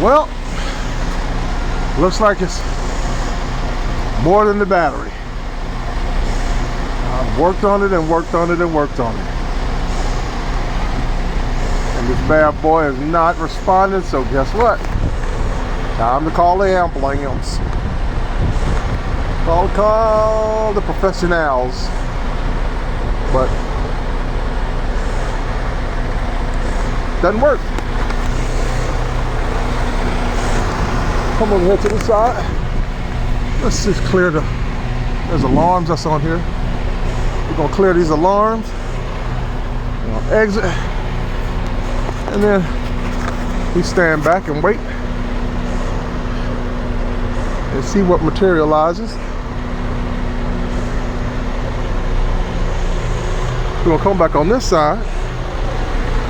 Well, looks like it's more than the battery. I've worked on it and worked on it and worked on it. And this bad boy is not responding, so guess what? Time to call the ambulance. Call the professionals. But doesn't work. Come over here to the side. Let's just clear there's alarms that's on here. We're gonna clear these alarms. We're gonna exit. And then we stand back and wait and see what materializes. We're gonna come back on this side.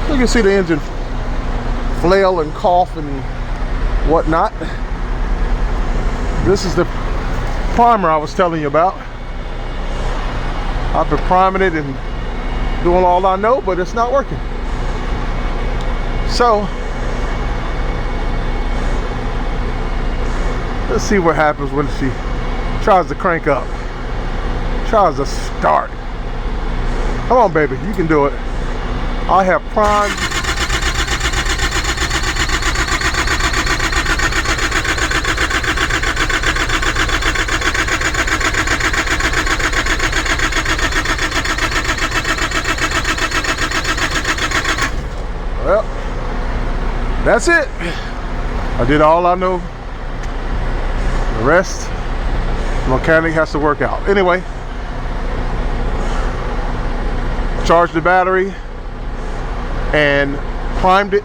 You can see the engine flail and cough and whatnot. This is the primer I was telling you about. I've been priming it and doing all I know, but it's not working. So let's see what happens when she tries to crank up, tries to start. Come on, baby, you can do it. I have primed. Well, that's it. I did all I know. The rest, the mechanic has to work out. Anyway, charged the battery and primed it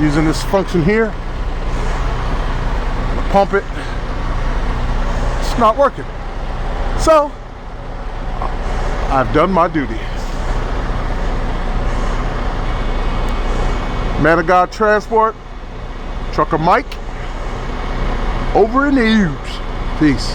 using this function here. Pump it. It's not working. So, I've done my duty. ManGod Transport, Trucker Mike, over in the U's. Peace.